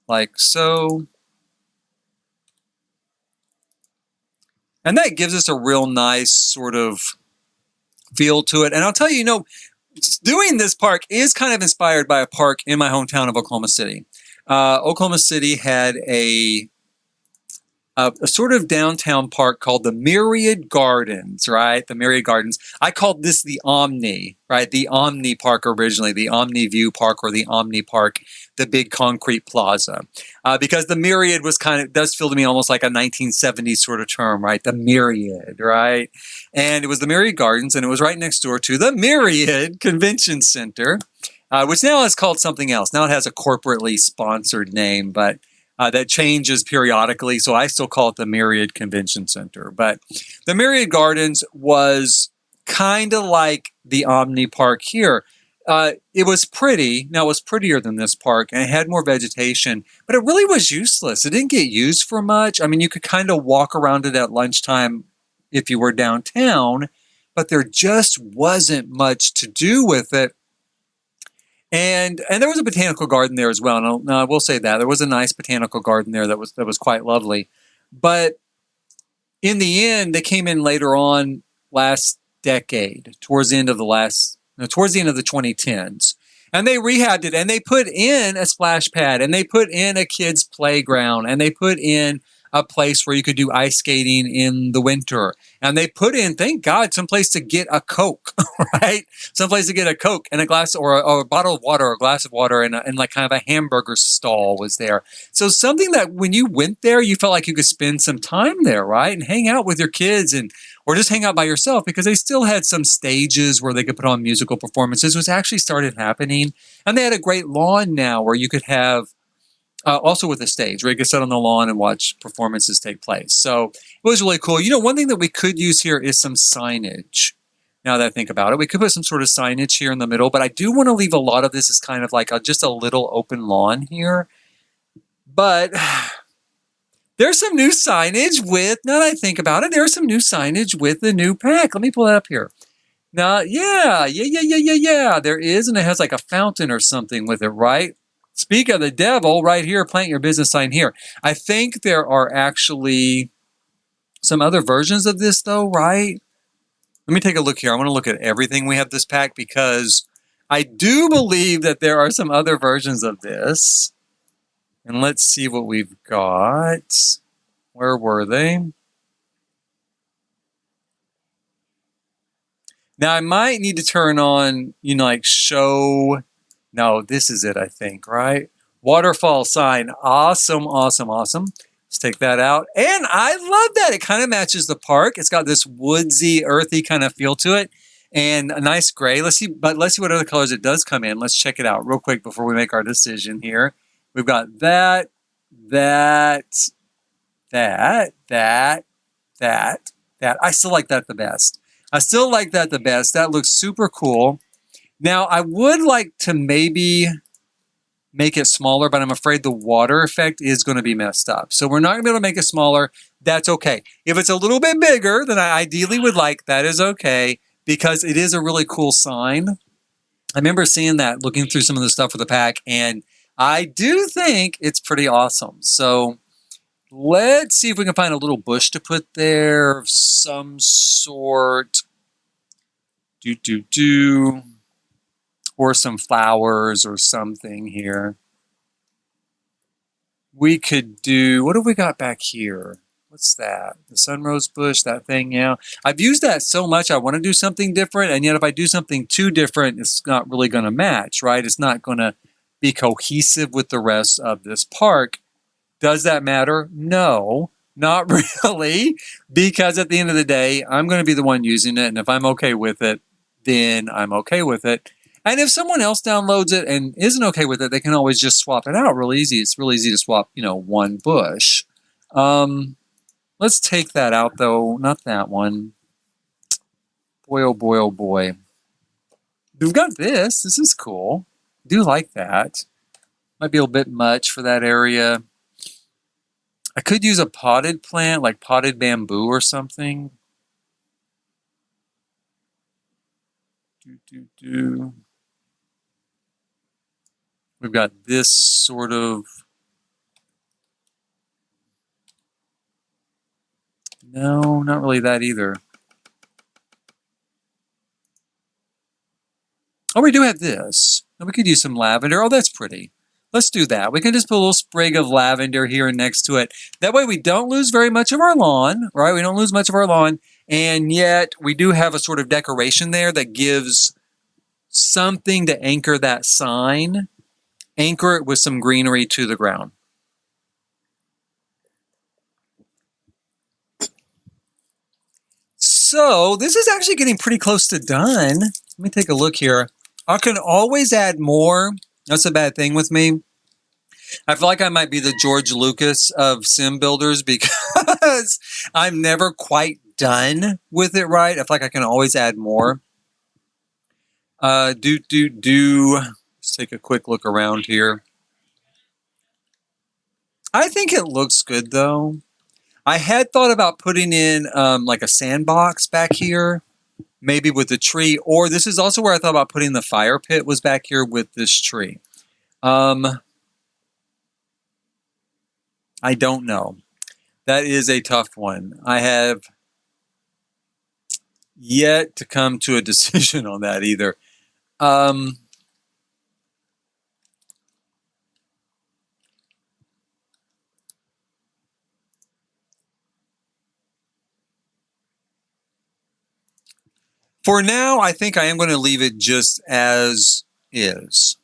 Like so. And that gives us a real nice sort of feel to it. And I'll tell you, doing this park is kind of inspired by a park in my hometown of Oklahoma City. Oklahoma City had a sort of downtown park called the Myriad Gardens, right? The Myriad Gardens. I called this the Omni, right? The Omni Park originally, the Omni View Park or the Omni Park, the big concrete plaza. Because the Myriad does feel to me almost like a 1970s sort of term, right? The Myriad, right? And it was the Myriad Gardens, and it was right next door to the Myriad Convention Center, which now is called something else. Now it has a corporately sponsored name, but that changes periodically, so I still call it the Myriad Convention Center. But the Myriad Gardens was kind of like the Omni Park here. It was pretty. Now, it was prettier than this park, and it had more vegetation, but it really was useless. It didn't get used for much. I mean, you could kind of walk around it at lunchtime if you were downtown, but there just wasn't much to do with it. And there was a botanical garden there as well. And I will say that there was a nice botanical garden there that was quite lovely. But in the end, they came in later on last decade, towards the end of the 2010s, and they rehabbed it and they put in a splash pad and they put in a kids' playground and they put in a place where you could do ice skating in the winter. And they put in, thank God, someplace to get a Coke, right? Someplace to get a Coke and a glass or a bottle of water or a glass of water and like kind of a hamburger stall was there. So something that when you went there, you felt like you could spend some time there, right? And hang out with your kids or just hang out by yourself, because they still had some stages where they could put on musical performances, which actually started happening. And they had a great lawn now where you could have also with a stage where you could sit on the lawn and watch performances take place. So it was really cool. One thing that we could use here is some signage. Now that I think about it, we could put some sort of signage here in the middle, but I do want to leave a lot of this as kind of like just a little open lawn here. But there's some new signage now that I think about it, there's some new signage with the new pack. Let me pull that up here. Now, yeah, there is, and it has like a fountain or something with it, right? Speak of the devil, right here, plant your business sign here. I think there are actually some other versions of this though, right? Let me take a look here. I want to look at everything we have this pack because I do believe that there are some other versions of this. And let's see what we've got. Where were they? Now I might need to turn on, like show. No, this is it, I think, right? Waterfall sign. Awesome, awesome, awesome. Let's take that out. And I love that. It kind of matches the park. It's got this woodsy, earthy kind of feel to it. And a nice gray. Let's see what other colors it does come in. Let's check it out real quick before we make our decision here. We've got that, that, that. I still like that the best. That looks super cool. Now, I would like to maybe make it smaller, but I'm afraid the water effect is going to be messed up. So we're not going to be able to make it smaller. That's okay. If it's a little bit bigger than I ideally would like, that is okay, because it is a really cool sign. I remember seeing that, looking through some of the stuff for the pack, and I do think it's pretty awesome. So let's see if we can find a little bush to put there of some sort. Or some flowers or something here. We could do, what have we got back here? What's that? The sunrose bush, that thing, yeah. I've used that so much, I want to do something different, and yet if I do something too different, it's not really going to match, right? It's not going to be cohesive with the rest of this park. Does that matter? No, not really, because at the end of the day, I'm going to be the one using it, and if I'm okay with it, then I'm okay with it. And if someone else downloads it and isn't okay with it, they can always just swap it out real easy. It's real easy to swap, one bush. Let's take that out, though. Not that one. Boy, oh boy, oh boy. We've got this. This is cool. Do like that. Might be a little bit much for that area. I could use a potted plant, like potted bamboo or something. We've got this sort of... No, not really that either. Oh, we do have this. And we could use some lavender. Oh, that's pretty. Let's do that. We can just put a little sprig of lavender here next to it. That way we don't lose very much of our lawn, right? We don't lose much of our lawn. And yet we do have a sort of decoration there that gives something to anchor that sign. Anchor it with some greenery to the ground. So this is actually getting pretty close to done. Let me take a look here. I can always add more. That's a bad thing with me. I feel like I might be the George Lucas of sim builders because I'm never quite done with it right. I feel like I can always add more. Let's take a quick look around here. I think it looks good though. I had thought about putting in like a sandbox back here, maybe with the tree, or this is also where I thought about putting the fire pit, was back here with this tree. I don't know. That is a tough one. I have yet to come to a decision on that either. For now, I think I am going to leave it just as is.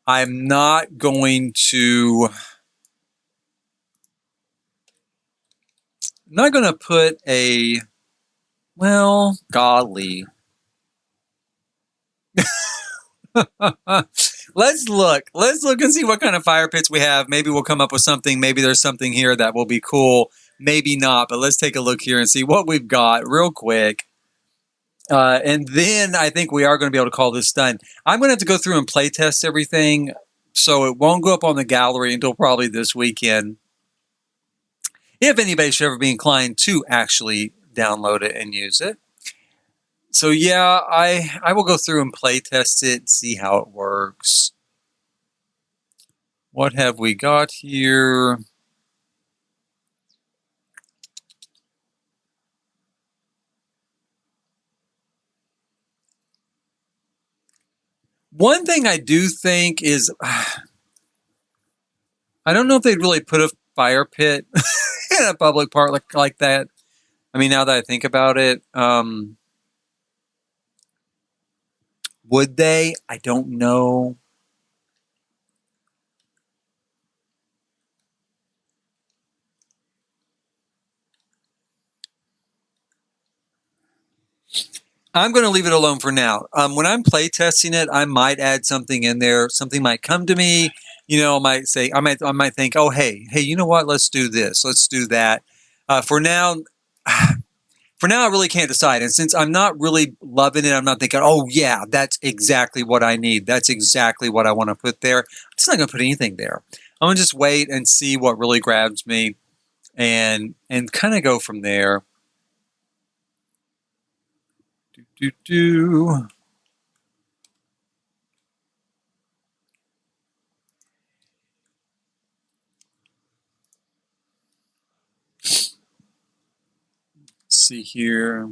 I'm not going to... I'm not going to put a... Well, golly. Let's look and see what kind of fire pits we have. Maybe we'll come up with something. Maybe there's something here that will be cool. Maybe not, but let's take a look here and see what we've got real quick. And then I think we are going to be able to call this done. I'm going to have to go through and play test everything, so it won't go up on the gallery until probably this weekend. If anybody should ever be inclined to actually download it and use it. So yeah, I will go through and play test it, see how it works. What have we got here? One thing I do think is I don't know if they'd really put a fire pit in a public park like that. I mean, now that I think about it, would they? I don't know. I'm going to leave it alone for now. When I'm play testing it, I might add something in there. Something might come to me. I might say, I might think, oh, hey, you know what? Let's do this. Let's do that. For now, I really can't decide. And since I'm not really loving it, I'm not thinking, oh yeah, that's exactly what I need. That's exactly what I want to put there. I'm just not going to put anything there. I'm going to just wait and see what really grabs me, and kind of go from there. Do, do, do. See here.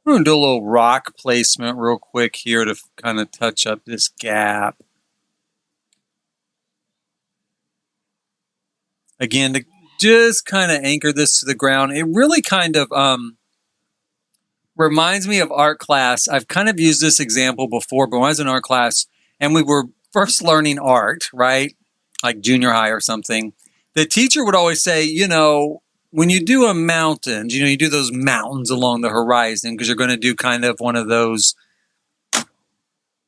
I'm going to do a little rock placement real quick here to kind of touch up this gap. Again, to just kind of anchor this to the ground. It really kind of reminds me of art class. I've kind of used this example before, but when I was in art class and we were first learning art, right? Like junior high or something, the teacher would always say, when you do a mountain, you do those mountains along the horizon because you're going to do kind of one of those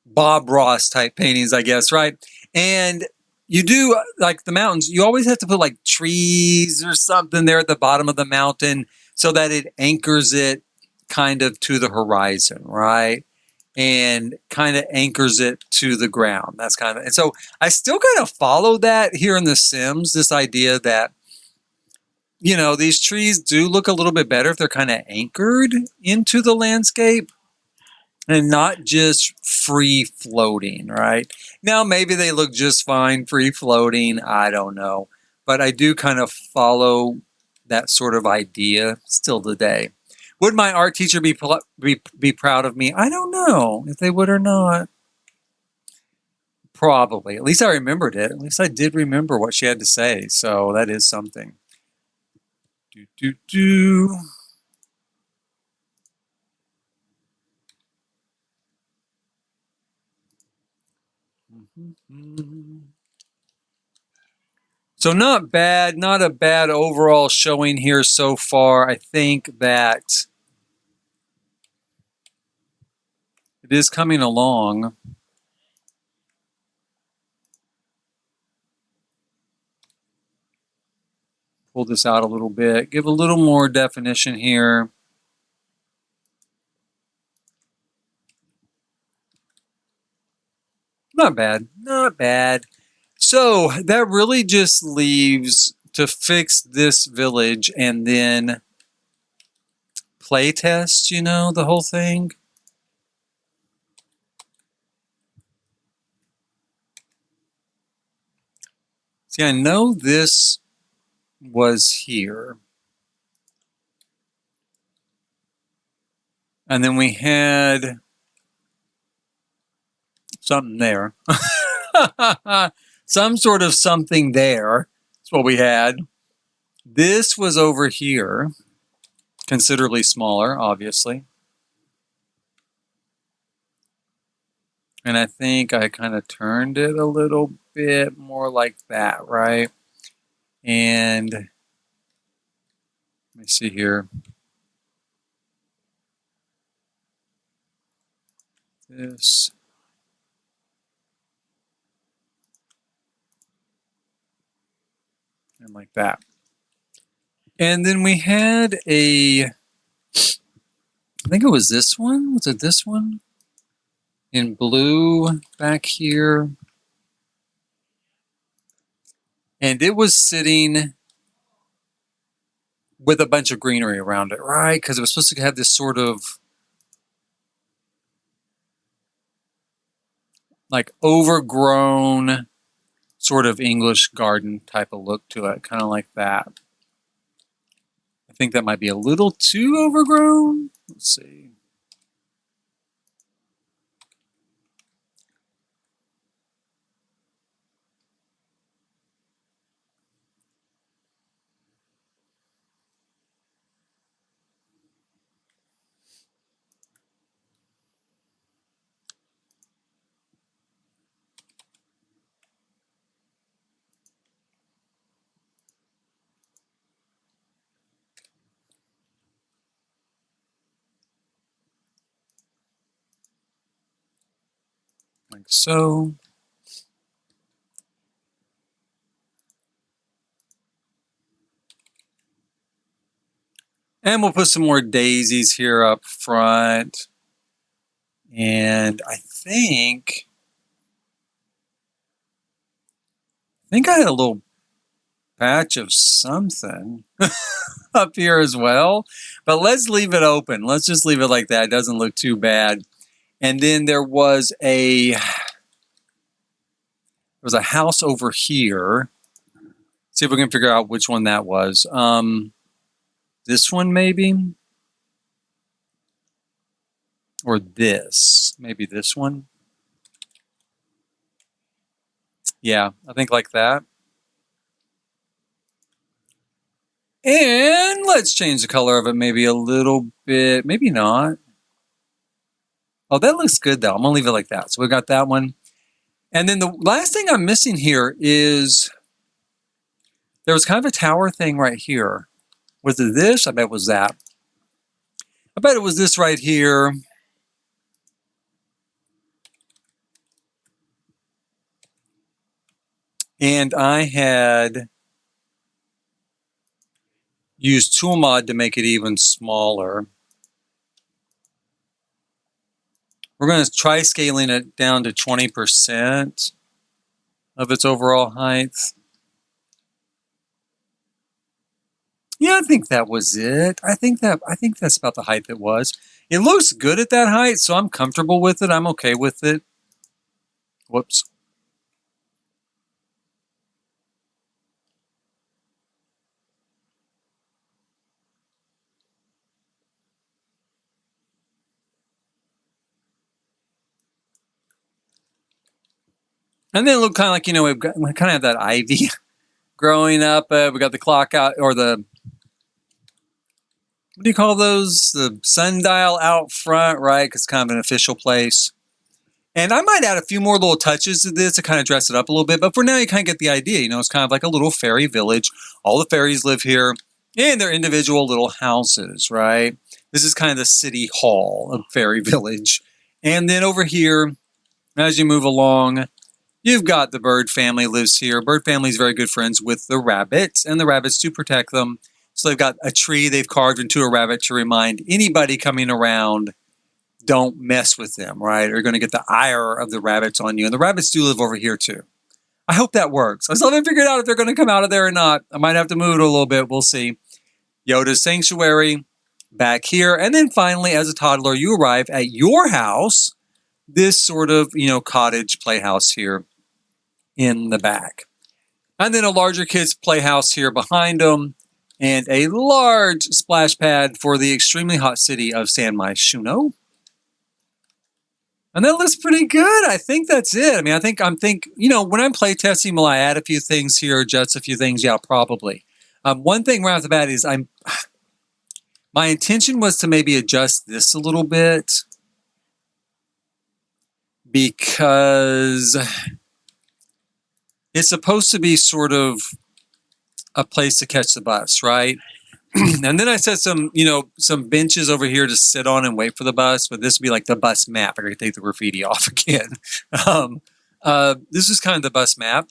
Bob Ross type paintings, I guess, right? And you do like the mountains, you always have to put like trees or something there at the bottom of the mountain so that it anchors it kind of to the horizon, right? And kind of anchors it to the ground. That's kind of, and so I still kind of follow that here in The Sims, this idea that, these trees do look a little bit better if they're kind of anchored into the landscape and not just free floating, right? Now, maybe they look just fine free floating. I don't know. But I do kind of follow that sort of idea still today. Would my art teacher be proud of me? I don't know if they would or not. Probably. At least I remembered it. At least I did remember what she had to say. So that is something. Do, do, do. So not bad, not a bad overall showing here so far. I think that it is coming along. Pull this out a little bit, give a little more definition here. Not bad, not bad. So that really just leaves to fix this village and then play test, the whole thing. See, I know this was here. And then we had something there. Some sort of something there. That's what we had. This was over here. Considerably smaller, obviously. And I think I kind of turned it a little bit more like that, right? And let me see here. This. And like that. And then we had I think it was this one. Was it this one? In blue back here. And it was sitting with a bunch of greenery around it, right? Because it was supposed to have this sort of like overgrown sort of English garden type of look to it, kind of like that. I think that might be a little too overgrown. Let's see. Like so. And we'll put some more daisies here up front. And I think I had a little patch of something up here as well. But let's leave it open. Let's just leave it like that. It doesn't look too bad. And then there was a house over here. See if we can figure out which one that was. This one maybe? Or this. Maybe this one. Yeah, I think like that. And let's change the color of it maybe a little bit. Maybe not. Oh, that looks good though. I'm going to leave it like that. So we got that one. And then the last thing I'm missing here is there was kind of a tower thing right here. Was it this? I bet it was that. I bet it was this right here. And I had used tool mod to make it even smaller. We're going to try scaling it down to 20% of its overall height. Yeah, I think that was it. I think that's about the height it was. It looks good at that height, so I'm comfortable with it. I'm okay with it. Whoops. And then it looked kind of like, we kind of have that ivy growing up. We got the clock out, or the, what do you call those? The sundial out front, right? Because it's kind of an official place. And I might add a few more little touches to this to kind of dress it up a little bit. But for now, you kind of get the idea. It's kind of like a little fairy village. All the fairies live here in their individual little houses, right? This is kind of the city hall of Fairy Village. And then over here, as you move along, you've got the bird family lives here. Bird family is very good friends with the rabbits, and the rabbits do protect them. So they've got a tree they've carved into a rabbit to remind anybody coming around, don't mess with them, right? Or you're going to get the ire of the rabbits on you. And the rabbits do live over here too. I hope that works. I still haven't figured out if they're going to come out of there or not. I might have to move it a little bit. We'll see. Yoda's Sanctuary back here. And then finally, as a toddler, you arrive at your house, this sort of, cottage playhouse here in the back. And then a larger kids playhouse here behind them, and a large splash pad for the extremely hot city of San Myshuno. And that looks pretty good. I think that's it. I mean, I think, when I'm playtesting, will I add a few things here, adjust a few things? Yeah, probably. One thing right off the bat is my intention was to maybe adjust this a little bit, because it's supposed to be sort of a place to catch the bus, right? And then I set some benches over here to sit on and wait for the bus, but this would be like the bus map. I gotta take the graffiti off again. This is kind of the bus map.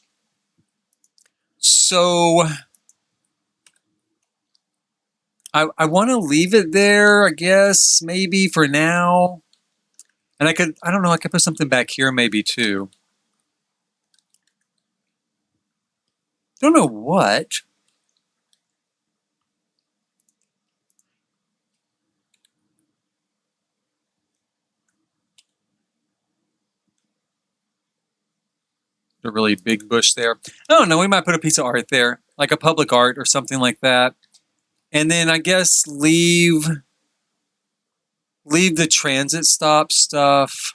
So I want to leave it there, I guess, maybe for now. And I could put something back here maybe too. Don't know what. The really big bush there. I don't know. We might put a piece of art there, like a public art or something like that. And then I guess leave the transit stop stuff.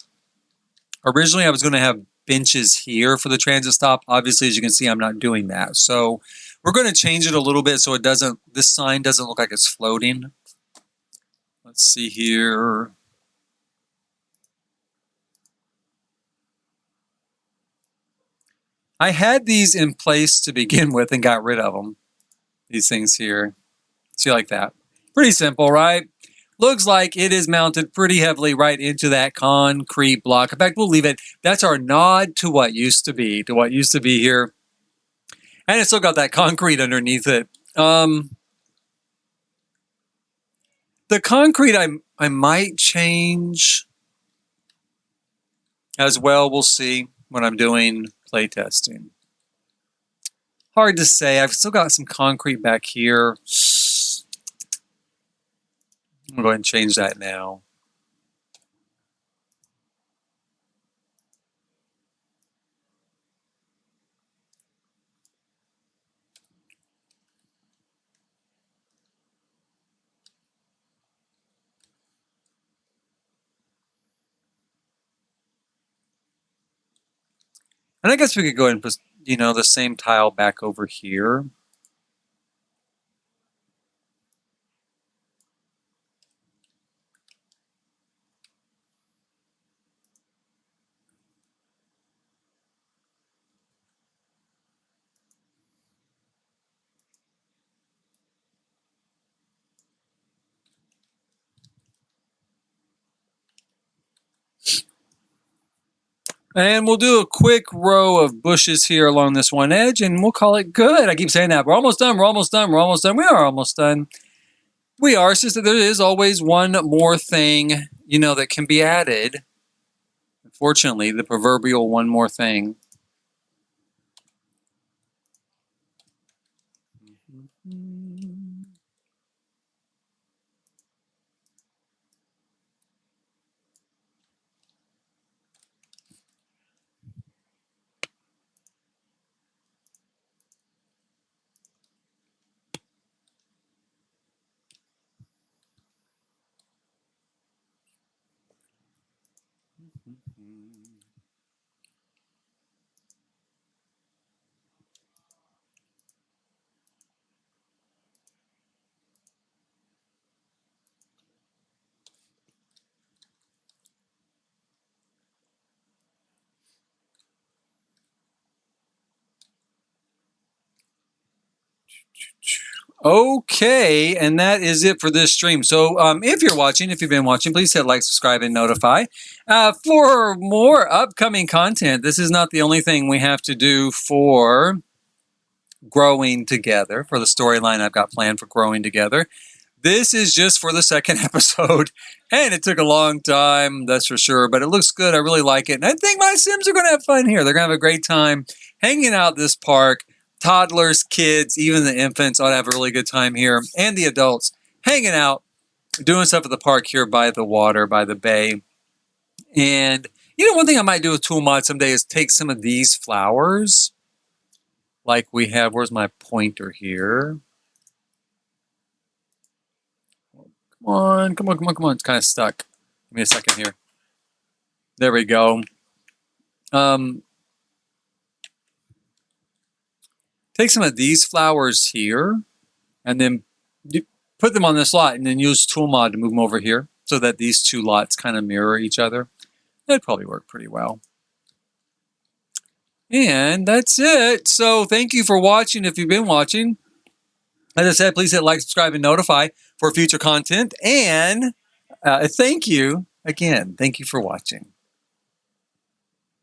Originally, I was going to have benches here for the transit stop. Obviously, as you can see, I'm not doing that. So we're going to change it a little bit so it doesn't, this sign doesn't look like it's floating. Let's see here. I had these in place to begin with and got rid of them. These things here. See, like that. Pretty simple, right? Looks like it is mounted pretty heavily right into that concrete block. In fact, we'll leave it. That's our nod to what used to be, here. And it's still got that concrete underneath it. The concrete I might change as well. We'll see when I'm doing play testing. Hard to say. I've still got some concrete back here. I'm going to go ahead and change that now. And I guess we could go ahead and put, the same tile back over here. And we'll do a quick row of bushes here along this one edge, and we'll call it good. I keep saying that. We're almost done. We're almost done. We're almost done. We are almost done. We are. It's just that there is always one more thing, that can be added. Unfortunately, the proverbial one more thing. Okay, and that is it for this stream. So if you've been watching, please hit like, subscribe, and notify. For more upcoming content, this is not the only thing we have to do for growing together, for the storyline I've got planned for growing together. This is just for the second episode, and it took a long time, that's for sure, but it looks good. I really like it, and I think my Sims are going to have fun here. They're going to have a great time hanging out this park. Toddlers, kids, even the infants ought to have a really good time here, and the adults hanging out, doing stuff at the park here by the water, by the bay. And, one thing I might do with Tool Mod someday is take some of these flowers, like we have. Where's my pointer here? Come on. It's kind of stuck. Give me a second here. There we go. Take some of these flowers here, and then put them on this lot, and then use Tool Mod to move them over here so that these two lots kind of mirror each other. That'd probably work pretty well. And that's it. So thank you for watching if you've been watching. As I said, please hit like, subscribe, and notify for future content. And thank you again. Thank you for watching.